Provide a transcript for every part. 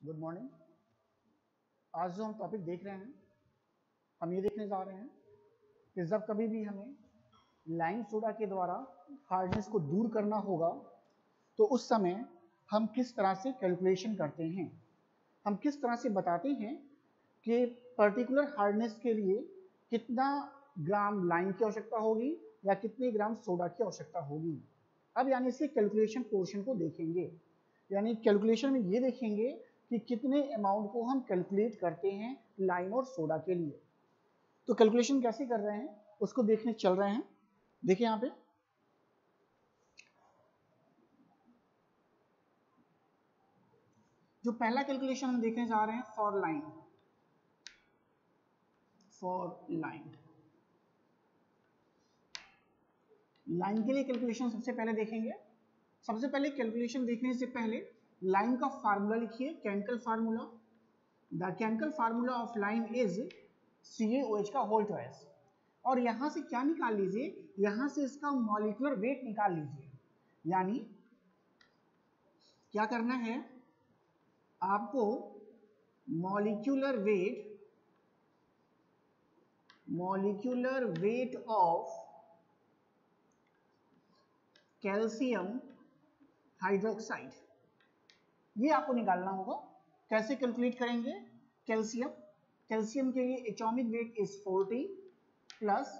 Good morning. आज जो हम टॉपिक देख रहे हैं, हम ये देखने जा रहे हैं कि जब कभी भी हमें लाइम सोडा के द्वारा हार्डनेस को दूर करना होगा तो उस समय हम किस तरह से कैलकुलेशन करते हैं, हम किस तरह से बताते हैं कि पर्टिकुलर हार्डनेस के लिए कितना ग्राम लाइम की आवश्यकता होगी या कितने ग्राम सोडा की आवश्यकता होगी। अब यानी इसके कैलकुलेशन पोर्शन को देखेंगे, यानी कैलकुलेशन में ये देखेंगे कि कितने अमाउंट को हम कैलकुलेट करते हैं लाइम और सोडा के लिए। तो कैलकुलेशन कैसे कर रहे हैं उसको देखने चल रहे हैं। देखिए यहाँ पे जो पहला कैलकुलेशन हम देखने जा रहे हैं फॉर लाइन। लाइन के लिए कैलकुलेशन सबसे पहले देखेंगे। सबसे पहले कैलकुलेशन देखने से पहले लाइन का फार्मूला लिखिए, chemical formula. The chemical formula of line is CaOH का होल ट्वाइस। और यहां से क्या निकाल लीजिए, यहां से इसका मॉलिक्यूलर वेट निकाल लीजिए। यानी क्या करना है आपको, molecular weight of calcium hydroxide ये आपको निकालना होगा। कैसे कैलकुलेट करेंगे? कैल्शियम के लिए atomic weight is 40 plus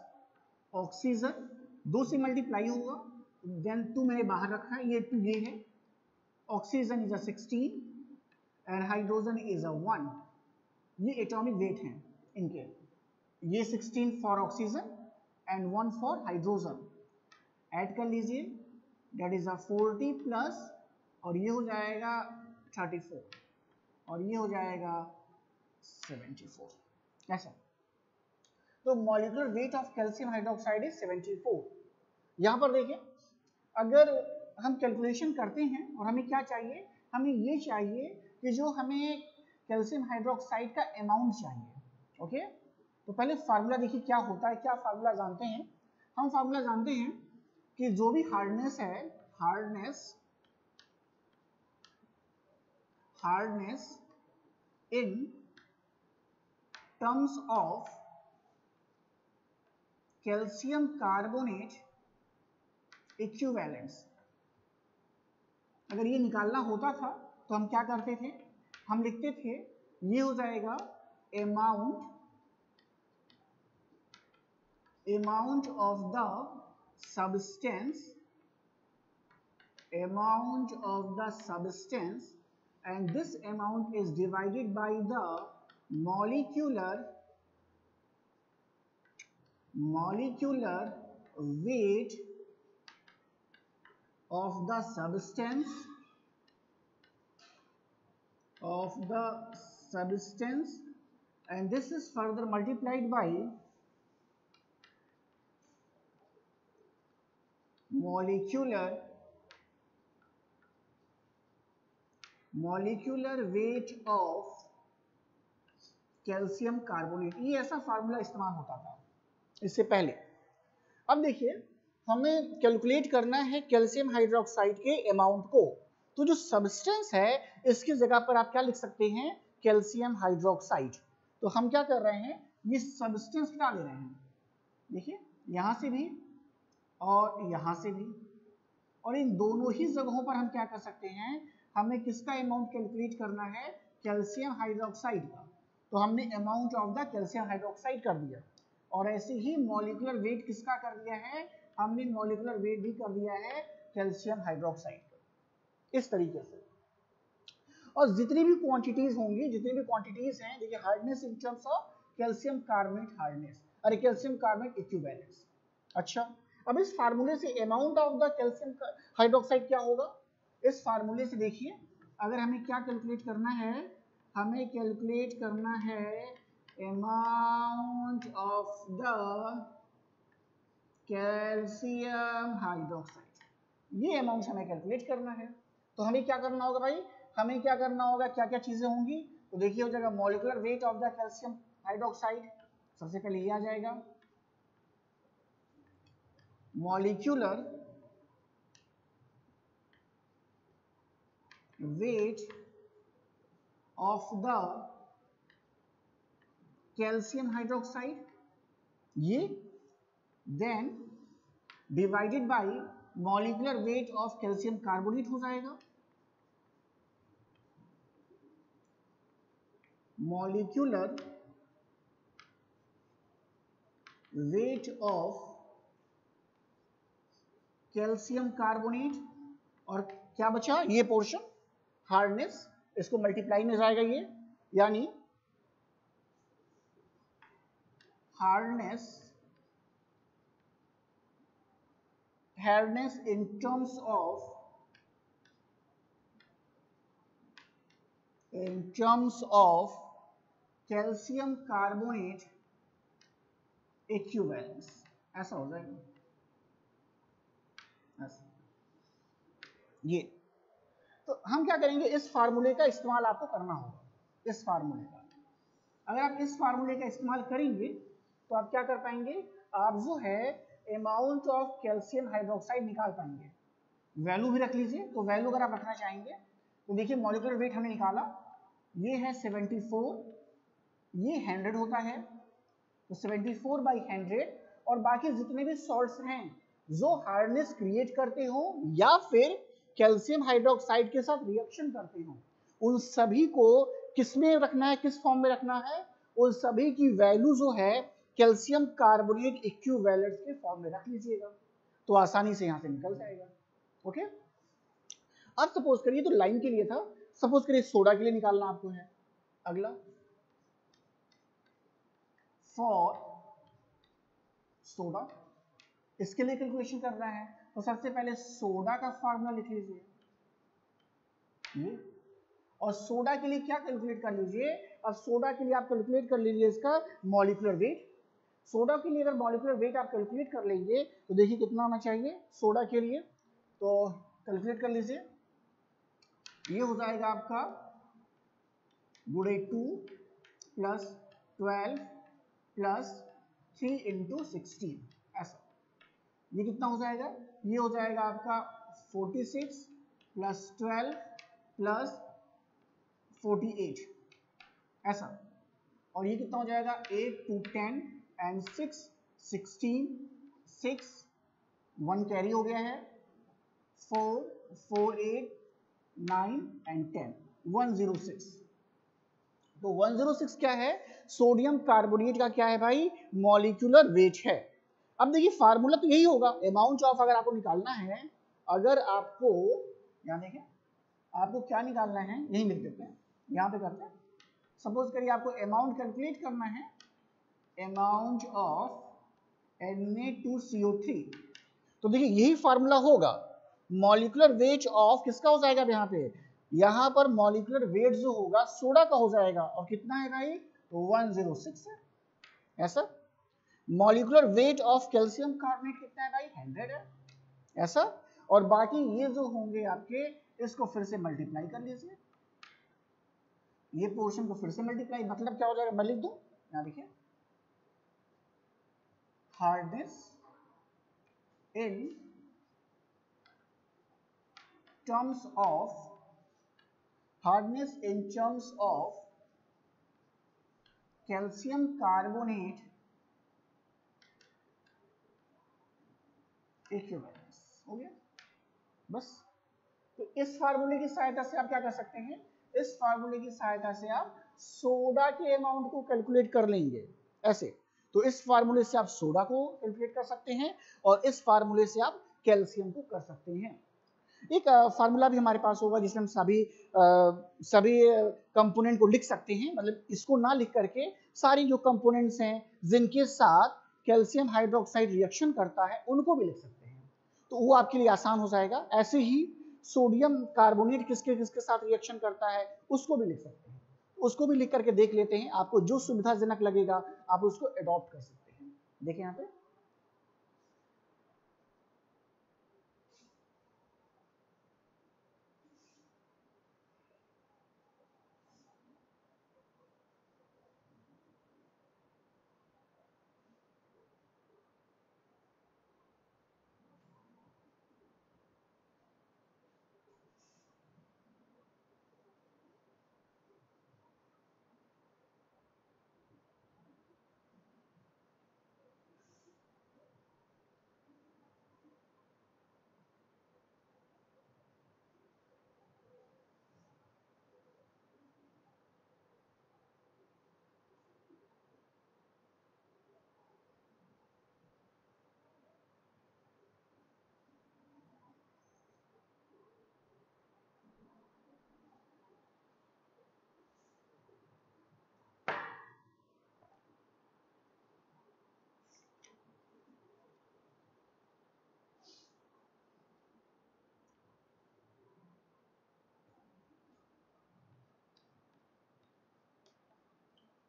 oxygen 2 से मल्टीप्लाई होगा, देन 2 मैंने बाहर रखा है, ये 2 ये है। Oxygen is 16 and hydrogen is 1। ये एटॉमिक वेट हैं इनके, ये 16 for oxygen and 1 for hydrogen. Add कर लीजिए, दैट इज 40 प्लस और ये हो जाएगा 34 और ये हो जाएगा 74। कैसा? तो molecular weight of calcium hydroxide is 74। यहां पर देखिए, अगर हम कैलकुलेशन करते हैं और हमें क्या चाहिए, हमें ये चाहिए कि जो हमें कैल्शियम हाइड्रोक्साइड का अमाउंट चाहिए। ओके, तो पहले फार्मूला देखिए क्या होता है, क्या फार्मूला जानते हैं हम? फार्मूला जानते हैं कि जो भी हार्डनेस है, hardness in terms of calcium carbonate equivalents। अगर ये निकालना होता था तो हम क्या करते थे, हम लिखते थे ये हो जाएगा amount of the substance and this amount is divided by the molecular weight of the substance and this is further multiplied by molecular weight of calcium carbonate. ये ऐसा फार्मूला इस्तेमाल होता था इससे पहले। अब देखिए, हमें कैलकुलेट करना है कैल्शियम हाइड्रोक्साइड के अमाउंट को, तो जो सब्सटेंस है इसकी जगह पर आप क्या लिख सकते हैं, कैल्शियम हाइड्रोक्साइड। तो हम क्या कर रहे हैं, ये सब्सटेंस क्या ले रहे हैं, देखिए यहां से भी और यहां से भी, और इन दोनों ही जगहों पर हम क्या कर सकते हैं, हमें किसका अमाउंट कैलकुलेट करना है, कैल्शियम हाइड्रोक्साइड का। तो हमने amount of the calcium hydroxide कर दिया, और ऐसे ही मॉलिक्यूलर वेट किसका कर दिया है, हमने मॉलिक्यूलर वेट भी कर दिया है कैल्शियम हाइड्रोक्साइड का, इस तरीके से। और जितनी भी क्वांटिटीज होंगी, जितनी भी क्वांटिटीज हैं, देखिए hardness in terms of calcium carbonate hardness, अरे कैल्शियम कार्बोनेट इक्विवेलेंस। अच्छा, अब इस फार्मूले से amount of the calcium hydroxide क्या होगा, इस फार्मूले से देखिए, अगर हमें क्या कैलकुलेट करना है, हमें कैलकुलेट करना है amount of the calcium hydroxide. ये अमाउंट हमें कैलकुलेट करना है। तो हमें क्या करना होगा भाई, हमें क्या करना होगा, क्या क्या चीजें होंगी, तो देखिए हो जाएगा molecular weight of the calcium hydroxide. सबसे पहले ये आ जाएगा molecular weight of the calcium hydroxide, ये then divided by molecular weight of calcium carbonate हो जाएगा, molecular weight of calcium carbonate, और क्या बचा ये पोर्शन हार्डनेस, इसको मल्टीप्लाई में जाएगा ये, यानी hardness in terms of calcium carbonate equivalence, ऐसा हो जाएगा ऐसा। ये तो हम क्या करेंगे, इस फार्मूले का इस्तेमाल आपको करना होगा, इस फार्मूले का। अगर आप इस फार्मूले का इस्तेमाल करेंगे तो आप क्या कर पाएंगे, आप जो है अमाउंट ऑफ कैल्शियम हाइड्रोक्साइड निकाल पाएंगे। वैल्यू भी रख लीजिए, तो वैल्यू अगर आप रखना चाहेंगे तो देखिए मॉलिक्यूलर वेट हमने निकाला, ये है 74, ये 100 होता है, तो 74/100, और बाकी जितने भी सॉल्ट्स हैं जो हार्डनेस क्रिएट करते हो या फिर कैल्शियम हाइड्रोक्साइड के साथ रिएक्शन करते हो, उन सभी को किस में रखना है, किस फॉर्म में रखना है, उन सभी की वैल्यू जो है कैल्शियम कार्बोनेट इक्विवेलेंट्स के फॉर्म में रख लीजिएगा, तो आसानी से यहां से निकल जाएगा। ओके, अब सपोज करिए, तो लाइन के लिए था, सपोज करिए सोडा के लिए निकालना आपको है। अगला फॉर सोडा, इसके लिए कैलकुलेशन कर रहा है, तो सबसे पहले सोडा का फार्मूला लिख लीजिए ये, और सोडा के लिए क्या कैलकुलेट कर लीजिए, अब सोडा के लिए आप कैलकुलेट कर लीजिए इसका मॉलिक्यूलर वेट। सोडा के लिए अगर मॉलिक्यूलर वेट आप कैलकुलेट कर लेंगे तो देखिए कितना होना चाहिए सोडा के लिए, तो कैलकुलेट कर लीजिए, ये हो जाएगा आपका गुणे 2 + 12 + 3 × 16, ऐसा। ये कितना हो जाएगा, ये हो जाएगा आपका 46 + 12 + 48, ऐसा। और ये कितना हो जाएगा 8 2 10 एंड 6 16, 6 1 कैरी हो गया है, 4 4 8 9 एंड 10 106। तो 106 क्या है, सोडियम कार्बोनेट का क्या है भाई, मॉलिक्यूलर वेट है। अब देखिए फार्मूला तो यही होगा, अमाउंट ऑफ अगर आपको निकालना है, अगर आपको यहाँ देखें आपको क्या निकालना है, यही लिख देते हैं, यहाँ पे करते हैं। सपोज करिए आपको अमाउंट कैलकुलेट करना है, अमाउंट ऑफ Na2CO3, तो देखिए यही फार्मूला होगा, मॉलिक्यूलर वेट ऑफ किसका हो जाएगा यहाँ पर मॉलिक्यूलर वेट जो होगा सोडा का हो जाएगा, और कितना है भाई, तो 106 है, ऐसा। Molecular weight of calcium carbonate कितना है भाई, 100 है, ऐसा। और बाकी ये जो होंगे आपके, इसको फिर से मल्टीप्लाई कर लीजिए, ये पोर्शन को फिर से मल्टीप्लाई, मतलब क्या हो जाएगा, मैं लिख दूं, यहाँ देखिए hardness in terms of calcium carbonate equivalence, हो गया बस। तो इस फार्मूले की सहायता से आप क्या कर सकते हैं, इस फार्मूले की सहायता से आप सोडा के अमाउंट को कैलकुलेट कर लेंगे ऐसे। तो इस फार्मूले से आप सोडा को कैलकुलेट कर सकते हैं, और इस फार्मूले से आप कैल्शियम को कर सकते हैं। एक फार्मूला भी हमारे पास होगा जिसमें हम सभी कंपोनेंट को लिख सकते हैं, मतलब इसको ना लिख करके सारी जो कंपोनेंट्स हैं जिनके साथ कैल्शियम हाइड्रोक्साइड रिएक्शन करता है उनको भी लिख सकते हैं, तो वो आपके लिए आसान हो जाएगा। ऐसे ही सोडियम कार्बोनेट किसके किसके साथ रिएक्शन करता है उसको भी लिख सकते हैं, उसको भी लिख करके देख लेते हैं, आपको जो सुविधाजनक लगेगा आप उसको अडॉप्ट कर सकते हैं। देखिए यहाँ पे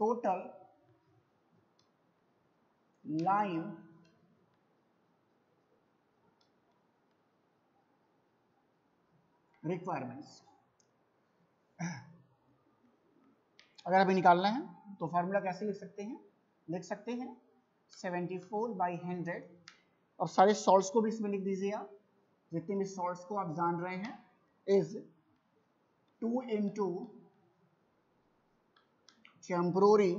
टोटल लाइन रिक्वायरमेंट्स। अगर हमें निकालना है तो फार्मूला कैसे लिख सकते हैं? लिख सकते हैं 74/100 और सारे सॉल्ट्स को भी इसमें लिख दीजिए आप, जितने भी सॉल्ट्स को आप जान रहे हैं, is 2 into temporary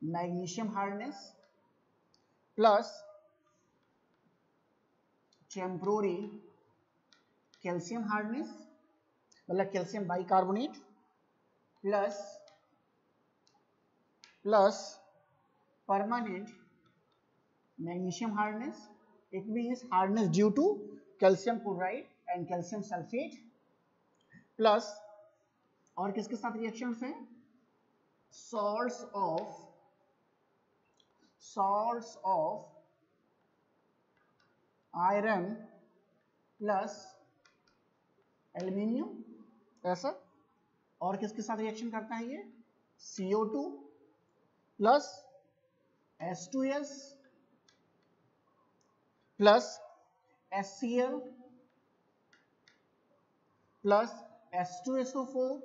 magnesium hardness plus temporary calcium hardness, मतलब calcium bicarbonate plus permanent magnesium hardness. It means hardness due to calcium chloride and calcium sulfate plus और किसके साथ रिएक्शंस हैं? salts of iron plus aluminium, ऐसा। और किसके साथ reaction करता है ये? CO2 plus H2S plus HCl plus H2SO4,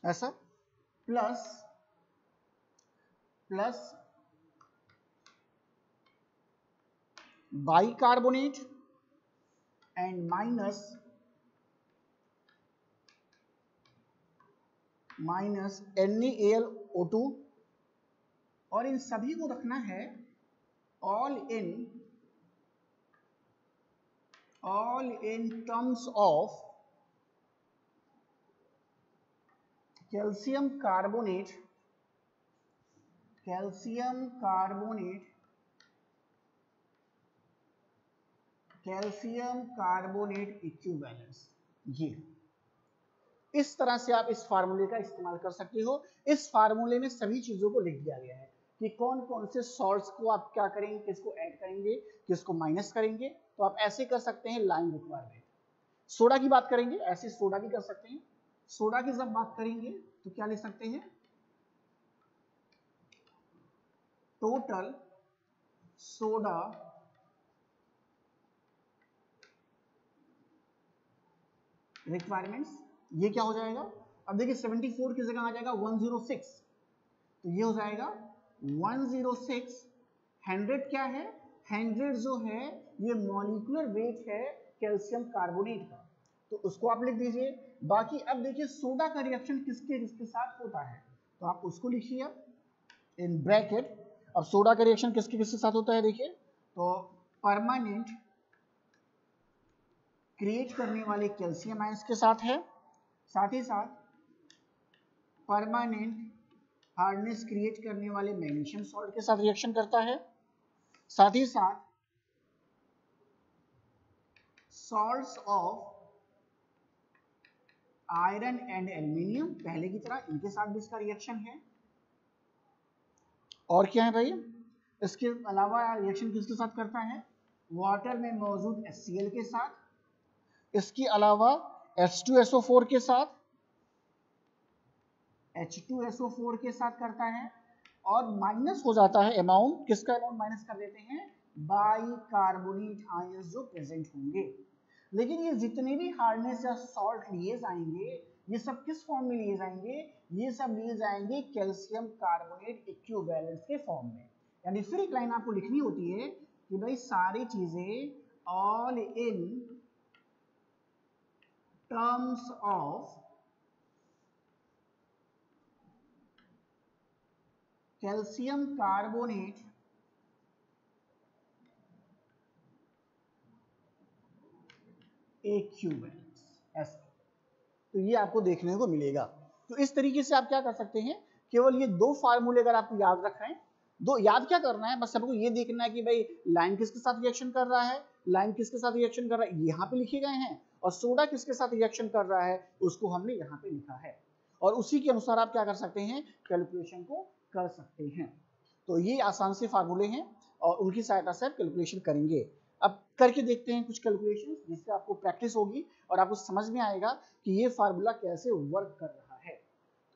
ऐसा, plus bicarbonate and minus NaAlO2, और इन सभी को रखना है all in terms of calcium carbonate equivalence. ये इस तरह से आप इस फार्मूले का इस्तेमाल कर सकते हो। इस फार्मूले में सभी चीजों को लिख दिया गया है कि कौन कौन से सॉल्ट्स को आप क्या करेंगे, किसको ऐड करेंगे, किसको माइनस करेंगे। तो आप ऐसे कर सकते हैं लाइन रिक्वायरमेंट। सोडा की बात करेंगे, ऐसे सोडा भी कर सकते हैं। सोडा की जब बात करेंगे तो क्या लिख सकते हैं? Total soda requirements. ये क्या हो जाएगा? अब देखिए 74 की जगह आ जाएगा 106, तो ये हो जाएगा 106। 100 क्या है? 100 जो है ये मॉलिक्यूलर वेट है कैल्शियम कार्बोनेट का, तो उसको आप लिख दीजिए। बाकी अब देखिए सोडा का रिएक्शन किसके साथ होता है, तो आप उसको लिखिए इन ब्रैकेट। अब सोडा का रिएक्शन किसके साथ होता है देखिए, तो परमानेंट क्रिएट करने वाले कैल्शियम आयंस के साथ है, साथ ही साथ परमानेंट हार्डनेस क्रिएट करने वाले मैग्नीशियम सॉल्ट के साथ रिएक्शन करता है, साथ ही साथ salts of iron and aluminium पहले की तरह इनके साथ भी इसका रिएक्शन है। और क्या है भाई? इसके अलावा रिएक्शन किसके साथ करता है? वाटर में मौजूद HCl के साथ, इसके अलावा H2SO4 के साथ, H2SO4 के साथ करता है, और माइनस हो जाता है अमाउंट, किसका अमाउंट माइनस कर देते हैं? बाइकार्बोनेट आयंस जो प्रेजेंट होंगे। लेकिन ये जितने भी हार्डनेस या सॉल्ट लिए जाएंगे ये सब किस फॉर्म में लिए जाएंगे? ये सब लिए जाएंगे कैल्शियम कार्बोनेट इक्विवेलेंस के फॉर्म में। यानी फिर एक लाइन आपको लिखनी होती है कि भाई सारी चीजें all in terms of calcium carbonate equivalence, ऐसा। तो ये आपको देखने को मिलेगा। तो इस तरीके से आप क्या कर सकते हैं, केवल ये दो फार्मूले अगर आपको याद रखें, दो याद क्या करना है, बस आपको ये देखना है कि भाई लाइन किसके साथ रिएक्शन कर रहा है, लाइन किसके साथ रिएक्शन कर रहा है, यहाँ पे लिखे गए हैं, और सोडा किसके साथ रिएक्शन कर रहा है उसको हमने यहाँ पे लिखा है, और उसी के अनुसार आप क्या कर सकते हैं, कैलकुलेशन को कर सकते हैं। तो ये आसान से फार्मूले हैं और उनकी सहायता से आप कैलकुलेशन करेंगे। अब करके देखते हैं कुछ कैलकुलेशन, जिससे आपको प्रैक्टिस होगी और आपको समझ में आएगा कि ये फार्मूला कैसे वर्क कर रहा है।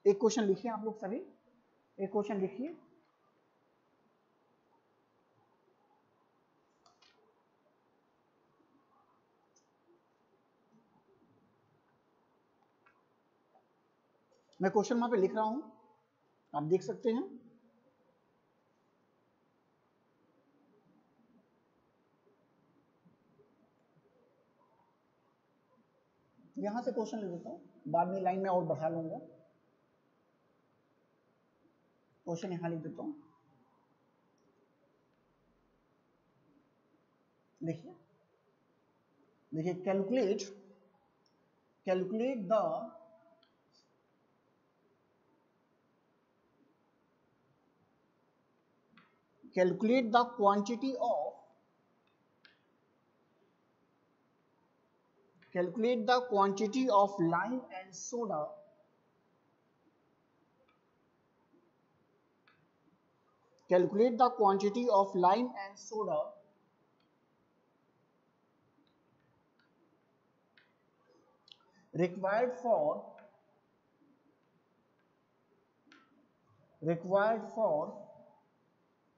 एक क्वेश्चन लिखिए आप लोग सभी, एक क्वेश्चन लिखिए। मैं क्वेश्चन वहां पे लिख रहा हूं, आप देख सकते हैं। यहां से क्वेश्चन लिख देता हूं, बाद में लाइन में और बढ़ा लूंगा। क्वेश्चन यहां लिख देता हूं, देखिए देखिए, calculate the quantity of lime and soda required for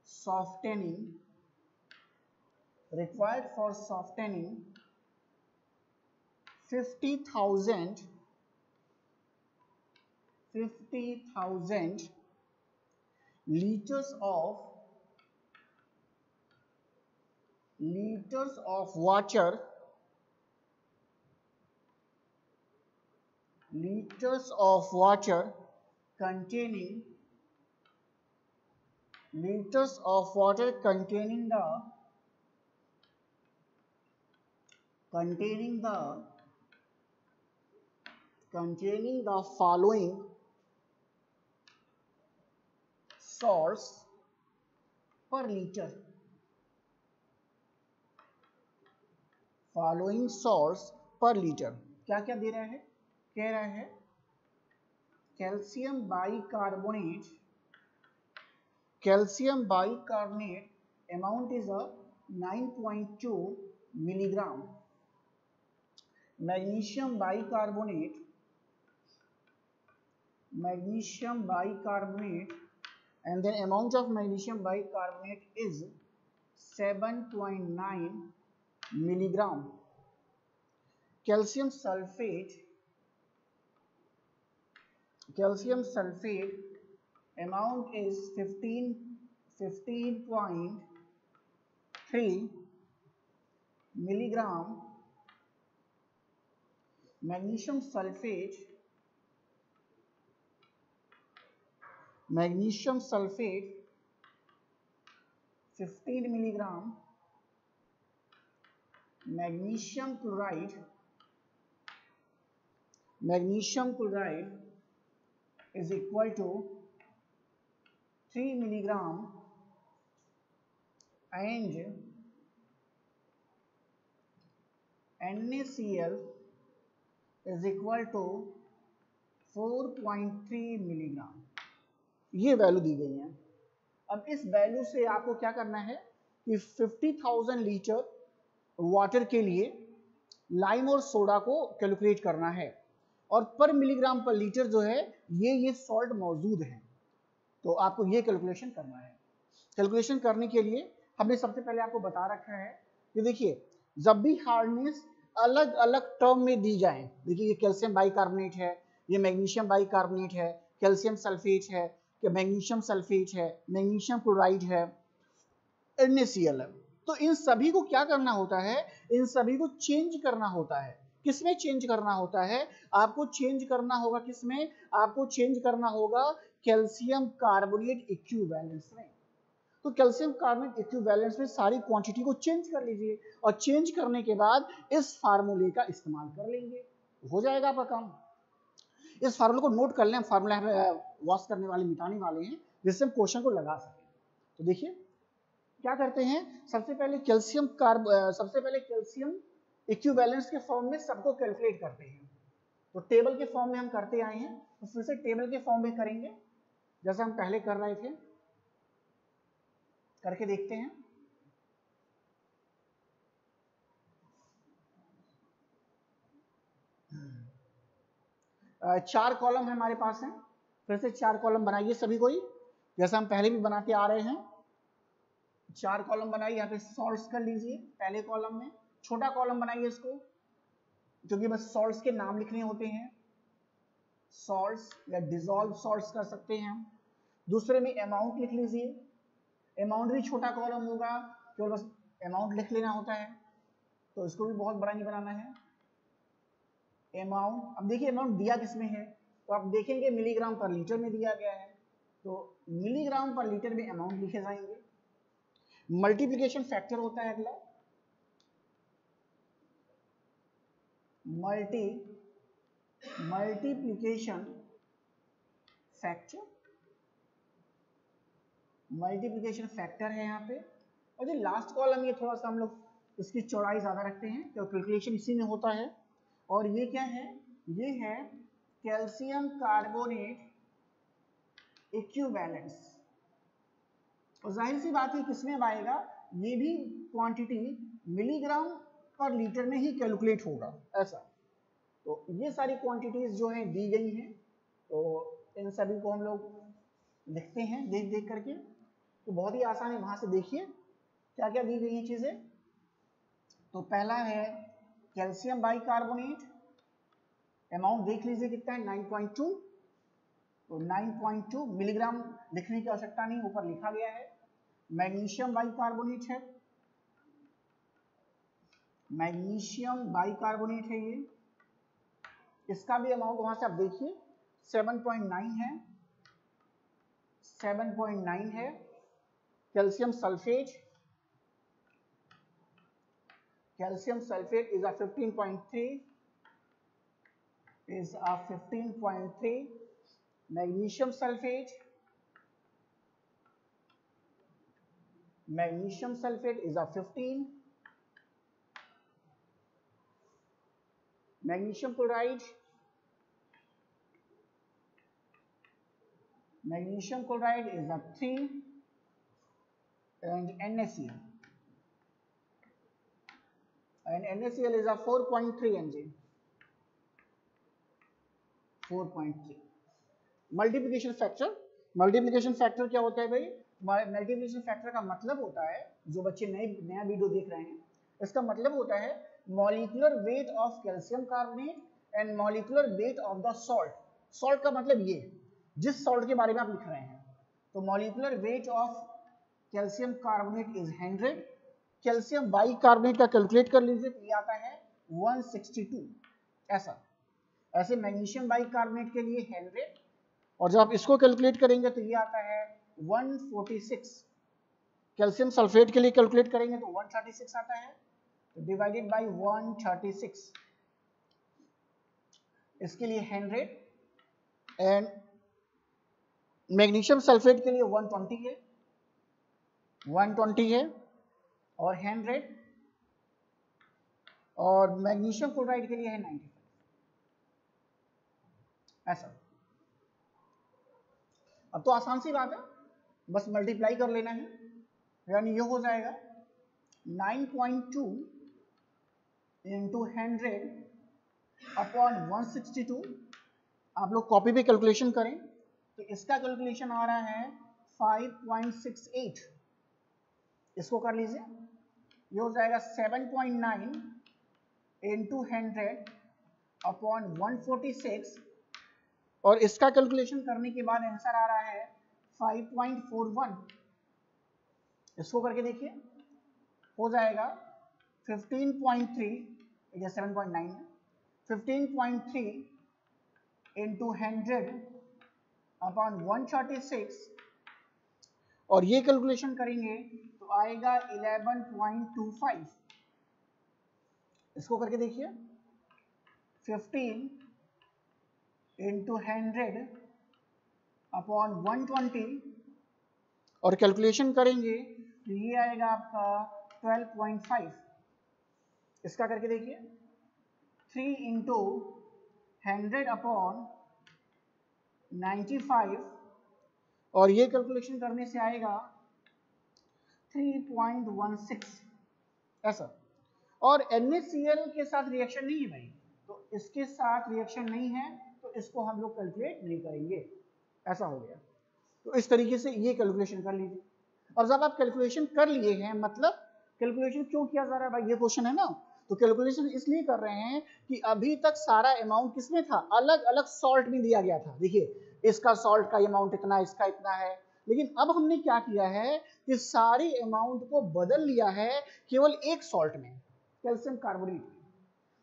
softening 50,000 liters of water containing the following salts per liter। क्या क्या दे रहा है? कह रहा है calcium bicarbonate amount is a 9.2 milligram, magnesium bicarbonate and then amount of magnesium bicarbonate is 7.9 milligram, calcium sulfate amount is 15.3 milligram, magnesium sulfate 15 milligram, magnesium chloride is equal to 3 milligram and NaCl is equal to 4.3 milligram। ये value दी गई है। अब इस value से आपको क्या करना है कि 50,000 लीटर वाटर के लिए लाइम और सोडा को कैलकुलेट करना है और पर मिलीग्राम पर लीटर जो है ये सॉल्ट मौजूद है, तो आपको ये कैलकुलेशन करना है। कैलकुलेशन करने के लिए हमने सबसे पहले आपको बता रखा है कि देखिए जब भी हार्डनेस अलग अलग टर्म में दी जाए, देखिए ये कैल्शियम बाइकार्बोनेट है, ये मैग्नीशियम बाइकार्बोनेट है, कैल्शियम सल्फेट है, कि मैग्नीशियम सल्फेट है, मैग्नीशियम क्लोराइड है, NaCl है, तो इन सभी को क्या करना होता है? इन सभी को चेंज करना होता है। किसमें चेंज करना होता है? आपको चेंज करना होगा किसमें? आपको चेंज करना होगा कैल्शियम कार्बोनेट इक्विवेलेंस में। तो कैल्शियम कार्बोनेट इक्विवेलेंस में सारी क्वांटिटी को चेंज कर लीजिए और चेंज करने के बाद इस फार्मूले का इस्तेमाल कर लेंगे, हो जाएगा आपका काम। इस फार्मूले को नोट कर लें, फार्मूला वॉश करने वाले मिटाने वाले हैं जिससे हम क्वेश्चन को लगा सकें। तो देखिए क्या करते हैं, सबसे पहले कैल्शियम इक्विवेलेंस के फॉर्म में सबको कैलकुलेट करते हैं। तो टेबल के फॉर्म में हम करते आए हैं, तो फिर से टेबल के फॉर्म में करेंगे जैसा हम पहले कर रहे थे, करके देखते हैं। चार कॉलम हमारे पास हैं, फिर से 4 कॉलम बनाइए सभी कोई, जैसा हम पहले भी बनाते आ रहे हैं। 4 कॉलम बनाइए, यहाँ पे सॉल्ट्स कर लीजिए पहले कॉलम में, छोटा कॉलम बनाइए इसको, क्योंकि बस सॉल्ट्स के नाम लिखने होते हैं, सॉल्ट्स या डिजॉल्व सॉल्ट्स कर सकते हैं हम। दूसरे में अमाउंट लिख लीजिए, अमाउंट भी छोटा कॉलम होगा, केवल बस अमाउंट लिख लेना होता है, तो इसको भी बहुत बड़ा नहीं बनाना है। अमाउंट, अब देखिए अमाउंट दिया किसमें है, तो आप देखेंगे मिलीग्राम पर लीटर में दिया गया है, तो मिलीग्राम पर लीटर में अमाउंट लिखे जाएंगे। मल्टीप्लिकेशन फैक्टर होता है अगला, मल्टीप्लिकेशन फैक्टर, मल्टीप्लिकेशन फैक्टर है यहाँ पे। और जो लास्ट कॉलम, ये थोड़ा सा हम लोग इसकी चौड़ाई ज्यादा रखते हैं, तो कैलकुलेशन इसी में होता है। और ये क्या है, ये है कैल्शियम कार्बोनेट इक्विवेलेंस। और जाहिर सी बात है किसमें अब आएगा, ये भी क्वांटिटी मिलीग्राम पर लीटर में ही कैलकुलेट होगा ऐसा। तो ये सारी क्वांटिटीज जो हैं दी गई हैं, तो इन सभी को हम लोग लिखते हैं देख देख करके, तो बहुत ही आसान है। वहां से देखिए क्या क्या दी गई हैं चीजें। तो पहला है कैल्शियम बाइकार्बोनेट, अमाउंट देख लीजिए कितना है 9.2, तो 9.2 मिलीग्राम लिखने की आवश्यकता नहीं, ऊपर लिखा गया है। मैग्नीशियम बाइकार्बोनेट है, मैग्नीशियम बाइकार्बोनेट है ये, इसका भी अमाउंट वहां से आप देखिए 7.9 है, 7.9 है। Calcium sulphate, calcium sulphate is a 15.3, is a 15.3. Magnesium sulfate, magnesium sulfate is a 15. Magnesium chloride, magnesium chloride is a 3. And NaCl, and NaCl is a 4.3 mg, 4.3. Multiplication factor, multiplication factor क्या होता है भाई, multiplication factor का मतलब होता है, जो बच्चे नया वीडियो देख रहे हैं, इसका मतलब होता है molecular weight of calcium carbonate and molecular weight of the salt. Salt का मतलब ये जिस सॉल्ट के बारे में आप लिख रहे हैं, तो molecular weight of calcium carbonate is 100। Calcium bicarbonate का कैलकुलेट कर लीजिए तो ये आता है 162 ऐसा। ऐसे मैग्नीशियम बाइकार्बोनेट के लिए 100, और जब आप इसको कैलकुलेट करेंगे तो ये आता है 146। कैल्शियम सल्फेट के लिए कैलकुलेट करेंगे तो 136 आता है, तो डिवाइडेड बाय 136, इसके लिए 100। एंड मैग्नीशियम सल्फेट के लिए 120 है, 120 है और 100, और मैग्नीशियम क्लोराइड के लिए है 95 ऐसा। अब तो आसान सी बात है, बस मल्टीप्लाई कर लेना है, यानी ये हो जाएगा 9.2 इंटू 100 अपॉन 162। आप लोग कॉपी पे कैलकुलेशन करें तो इसका कैलकुलेशन आ रहा है 5.68। इसको कर लीजिए, ये हो जाएगा 7.9 इंटू 100 अपॉन 146, और इसका कैलकुलेशन करने के बाद आंसर आ रहा है 5.41। इसको करके देखिए, हो जाएगा 15.3, या 7.9 है, 15.3 इंटू 100 अपॉन 136, और ये कैलकुलेशन करेंगे तो आएगा 11.25। इसको करके देखिए, 15 इंटू 100 अपॉन 120, और कैलकुलेशन करेंगे तो ये आएगा आपका 12.5। इसका करके देखिए, 3 इंटू 100 अपॉन 95, और ये कैलकुलेशन करने से आएगा 3.16 ऐसा। और NaCl के साथ रिएक्शन नहीं है भाई, तो इसके साथ रिएक्शन नहीं है, तो इसको हम लोग कैलकुलेट नहीं करेंगे ऐसा हो गया। तो इस तरीके से ये कैलकुलेशन कर लीजिए। और जब आप कैलकुलेशन कर लिए हैं, मतलब कैलकुलेशन क्यों किया जा रहा है भाई, ये क्वेश्चन है ना। तो कैलकुलेशन इसलिए कर रहे हैं कि अभी तक सारा अमाउंट किसमें था, अलग अलग सॉल्ट में दिया गया था। देखिए इसका सॉल्ट का अमाउंट इतना, इसका इतना है, लेकिन अब हमने क्या किया है कि सारी अमाउंट को बदल लिया है केवल एक सॉल्ट में, कैल्शियम कार्बोनेट।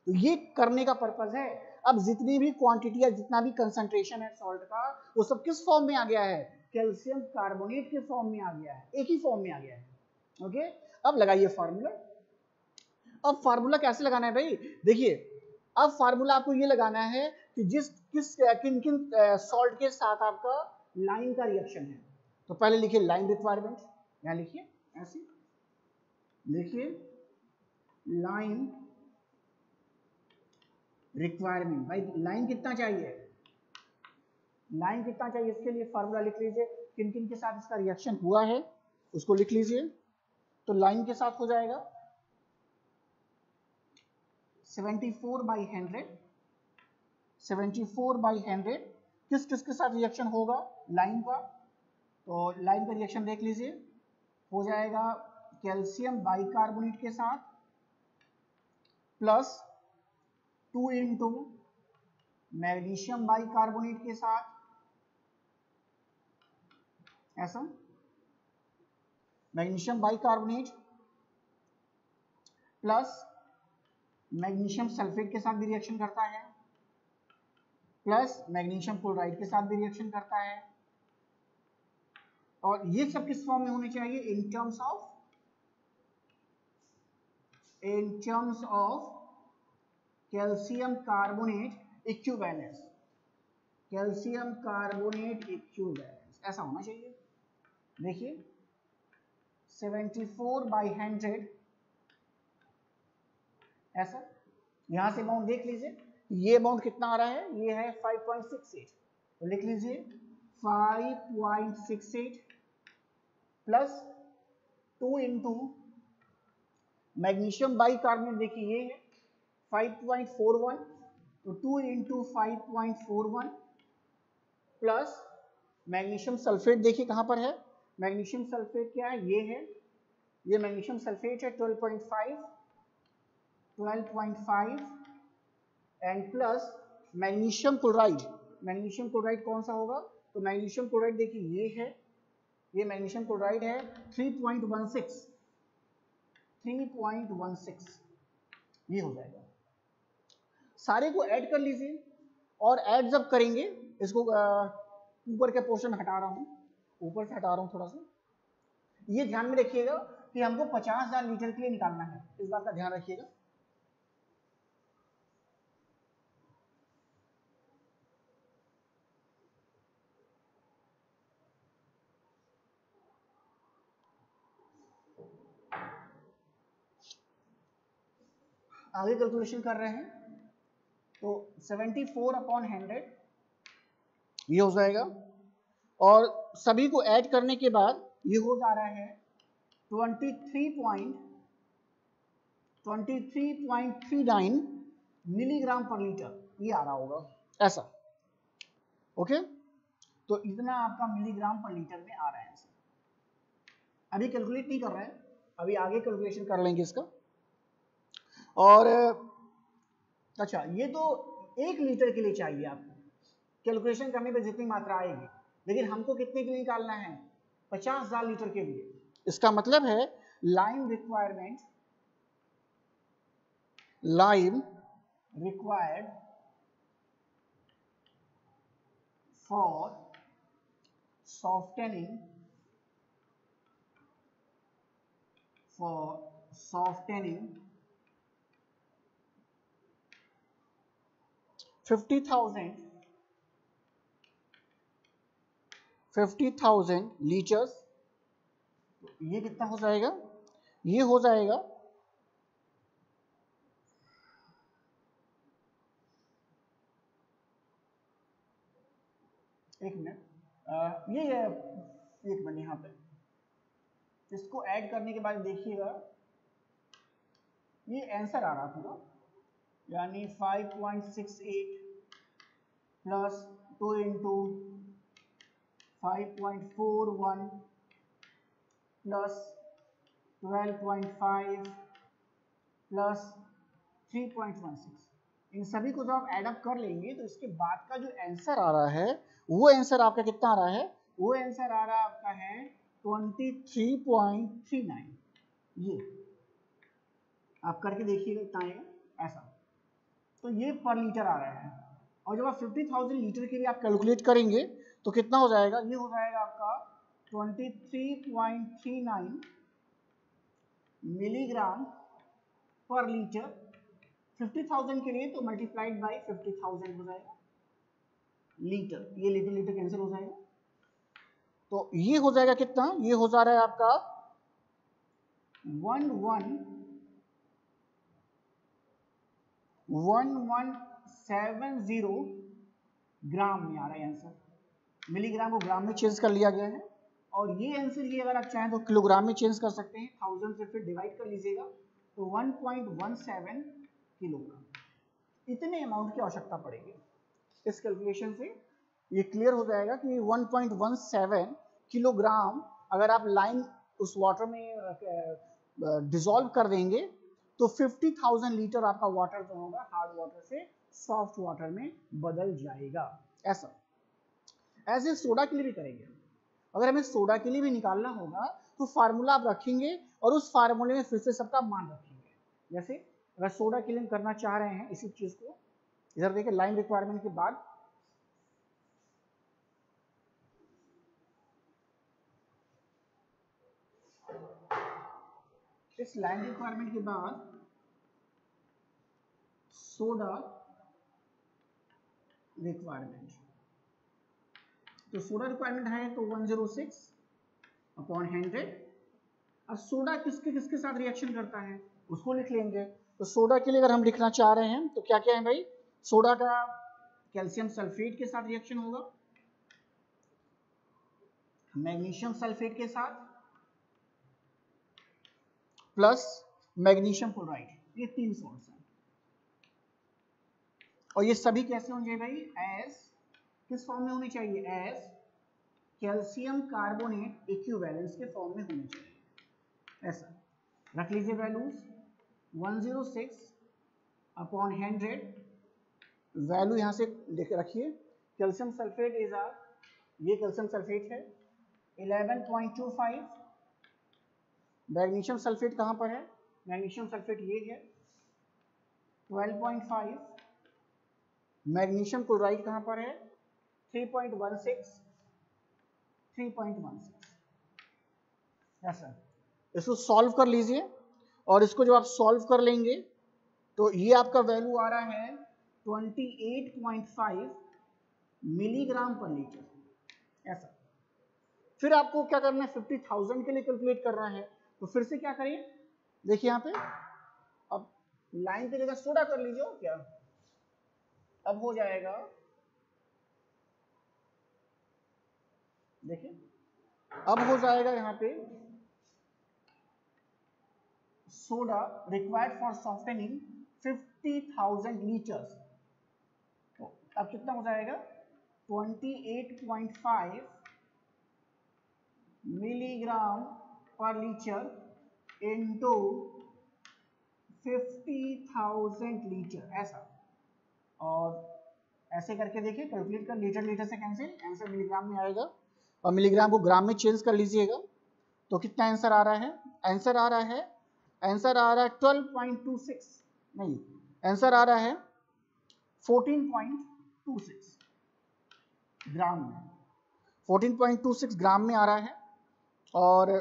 तो ये करने का पर्पज है। अब जितनी भी क्वांटिटी या जितना भी कंसंट्रेशन है सॉल्ट का, वो सब किस फॉर्म में आ गया है, कैल्शियम कार्बोनेट के फॉर्म में आ गया है, एक ही फॉर्म में आ गया है। ओके, अब लगाइए फार्मूला। अब फार्मूला कैसे लगाना है भाई, देखिए अब फार्मूला आपको ये लगाना है कि किन किन सॉल्ट के साथ आपका लाइन का रिएक्शन है। तो पहले लिखिए लाइन रिक्वायरमेंट, यहां लिखिए ऐसे लिखिए लाइन रिक्वायरमेंट। भाई लाइन कितना चाहिए, लाइन कितना चाहिए, इसके लिए फार्मूला लिख लीजिए, किन किन के साथ इसका रिएक्शन हुआ है उसको लिख लीजिए। तो लाइन के साथ हो जाएगा 74/100, 74/100 किस किस के साथ रिएक्शन होगा लाइन का। तो लाइन का रिएक्शन देख लीजिए, हो जाएगा कैल्शियम बाइकार्बोनेट के साथ प्लस 2 इंटू मैग्नीशियम बाइकार्बोनेट के साथ, ऐसा magnesium bicarbonate plus magnesium sulphate के साथ भी रिएक्शन करता है, प्लस मैग्नीशियम क्लोराइड के साथ भी रिएक्शन करता है। और ये सब किस फॉर्म में होने चाहिए, in terms of calcium carbonate equivalence, calcium carbonate equivalence ऐसा होना चाहिए। देखिए 74/100 ऐसा, यहां से अमाउंट देख लीजिए, ये अमाउंट कितना आ रहा है, ये है 5.68। तो लिख लीजिए 5.68 प्लस 2 इंटू मैग्नीशियम बाइकार्बोनेट, देखिए ये है 5.41, तो 2 इंटू 5.41 प्लस मैग्नीशियम सल्फेट, देखिए कहां पर है, मैग्नीशियम सल्फेट क्या है, ये है, ये मैग्नीशियम सल्फेट है 12.5 and plus magnesium chloride, magnesium chloride कौन सा होगा, तो मैग्नीशियम क्लोराइड देखिए ये है, ये मैग्नीशियम क्लोराइड है 3.16 ये हो जाएगा। सारे को ऐड कर लीजिए, और ऐड जब करेंगे इसको ऊपर के पोर्शन हटा रहा हूं, ऊपर से हटा रहा हूं थोड़ा सा, ये ध्यान में रखिएगा कि हमको 50,000 लीटर के लिए निकालना है, इस बात का ध्यान रखिएगा। आगे कैलकुलेशन कर रहे हैं, तो 74/100 ये हो जाएगा, और सभी को ऐड करने के बाद ये हो जा रहा है 23.39 मिलीग्राम पर लीटर, ये आ रहा होगा ऐसा। ओके, तो इतना आपका मिलीग्राम पर लीटर में आ रहा है ऐसा। अभी कैलकुलेट नहीं कर रहे हैं, अभी आगे कैलकुलेशन कर लेंगे इसका। और अच्छा, ये तो 1 लीटर के लिए चाहिए आपको, कैलकुलेशन करने पे जितनी मात्रा आएगी, लेकिन हमको कितने के लिए निकालना है, 50,000 लीटर के लिए। इसका मतलब है line required for softening 50,000 litres, ये कितना हो जाएगा, ये हो जाएगा एक मिनट, ये एक मिनट, यहाँ पे इसको ऐड करने के बाद देखिएगा ये आंसर आ रहा पूरा, यानी 5.68 प्लस 2 इंटू 5.41 प्लस 12.5 प्लस 3.16, इन सभी को जब आप एडअप कर लेंगे तो इसके बाद का जो आंसर आ रहा है वो आंसर आपका कितना आ रहा है, वो आंसर आ रहा है आपका है 23.39। ये आप करके देखिएगा कितना आएगा ऐसा, तो ये पर लीटर आ रहा है। और जब आप 50,000 लीटर के लिए आप कैलकुलेट करेंगे तो कितना हो जाएगा, ये हो जाएगा आपका 23.39 मिलीग्राम पर लीटर 50,000 के लिए, तो मल्टीप्लाइड बाई 50,000 हो जाएगा लीटर, ये लीटर लीटर कैंसिल हो जाएगा, तो ये हो जाएगा कितना, ये हो जा रहा है आपका 1170 ग्राम में आ रहा है आंसर। मिलीग्राम को ग्राम में चेंज कर लिया गया है, और ये आंसर ये अगर आप चाहें तो किलोग्राम में चेंज कर सकते हैं, 1000 से फिर डिवाइड कर लीजिएगा तो 1.17 किलोग्राम, इतने अमाउंट की आवश्यकता पड़ेगी। इस कैलकुलेशन से ये क्लियर हो जाएगा कि 1.17 किलोग्राम अगर आप लाइन उस वाटर में डिसॉल्व कर देंगे तो 50,000 लीटर आपका वाटर जो होगा हार्ड वाटर से सॉफ्ट वाटर में बदल जाएगा। ऐसा ऐसे सोडा के लिए भी करेंगे। अगर हमें सोडा के लिए भी निकालना होगा तो फार्मूला आप रखेंगे और उस फार्मूले में फिर से सबका मान रखेंगे। जैसे अगर सोडा के लिए हम करना चाह रहे हैं इसी चीज को, इधर देखिए लाइन रिक्वायरमेंट के बाद इस लाइन रिक्वायरमेंट के बाद सोडा रिक्वायरमेंट, तो सोडा रिक्वायरमेंट है तो 106 अपॉन 100। अब सोडा किसके किसके साथ रिएक्शन करता है उसको लिख लेंगे। तो सोडा के लिए अगर हम लिखना चाह रहे हैं तो क्या क्या है भाई, सोडा का कैल्शियम सल्फेट के साथ रिएक्शन होगा, मैग्नीशियम सल्फेट के साथ, प्लस मैग्नीशियम क्लोराइड, ये 3 सॉल्ट्स हैं। और ये सभी कैसे होंगे भाई, एज किस फॉर्म में होने चाहिए, एज कैल्शियम कार्बोनेट इक्विवेलेंस के फॉर्म में होने चाहिए। ऐसा रख लीजिए वैल्यूज 106 अपॉन 100, वैल्यू यहां से लिख रखिए। कैल्शियम सल्फेट इज आर, ये कैल्शियम सल्फेट है 11.25। मैग्नीशियम सल्फेट कहां पर है, मैग्नीशियम सल्फेट ये है 12.5। मैग्नीशियम क्लोराइड कहां पर है 3.16। ऐसा इसको सॉल्व कर लीजिए, और इसको जब आप सॉल्व कर लेंगे तो ये आपका वैल्यू आ रहा है 28.5 मिलीग्राम पर लीटर। ऐसा फिर आपको क्या करना है, 50,000 के लिए कैलकुलेट करना है, तो फिर से क्या करिए, देखिए यहाँ पे अब लाइन की जगह सोडा कर लीजिए, क्या अब हो जाएगा, देखिए अब हो जाएगा यहाँ पे soda required for softening 50,000 litres, तो अब कितना हो जाएगा 28.5 मिलीग्राम पर लीटर इनटू 50,000 लीटर। ऐसा और ऐसे करके देखिए कैलकुलेट कर, लीटर लीटर से कैंसिल, आंसर मिलीग्राम में आएगा, और मिलीग्राम को ग्राम में चेंज कर लीजिएगा तो कितना आंसर आ रहा है, आंसर आ रहा है 12.26, नहीं आंसर आ रहा है 14.26 ग्राम में, 14.26 ग्राम में आ रहा है। और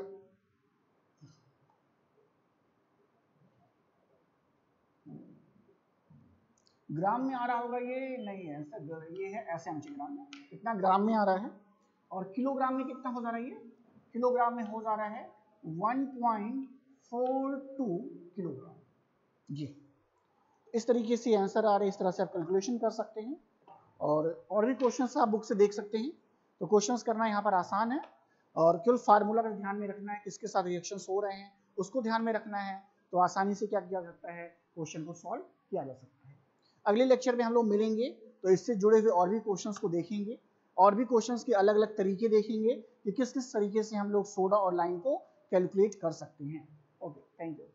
ग्राम में आ रहा होगा, ये नहीं है सर, ये है एसएमसी ग्राम में, कितना ग्राम में आ रहा है, और किलोग्राम में कितना हो जा रहा है, किलोग्राम में हो जा रहा है 1.42 किलोग्राम। जी इस तरीके से आंसर आ रहे हैं, इस तरह से आप कैलकुलेशन कर सकते हैं, और भी क्वेश्चंस आप बुक से देख सकते हैं। तो क्वेश्चंस करना यहाँ पर आसान है, और केवल फार्मूला का ध्यान में रखना है, किसके साथ रिएक्शंस हो रहे हैं उसको ध्यान में रखना है, तो आसानी से क्या किया जा सकता है, क्वेश्चन को सॉल्व किया जा सकता है। अगले लेक्चर में हम लोग मिलेंगे तो इससे जुड़े हुए और भी क्वेश्चंस को देखेंगे। और भी क्वेश्चंस के अलग अलग तरीके देखेंगे कि किस किस तरीके से हम लोग सोडा और लाइम को कैलकुलेट कर सकते हैं। Okay, thank you.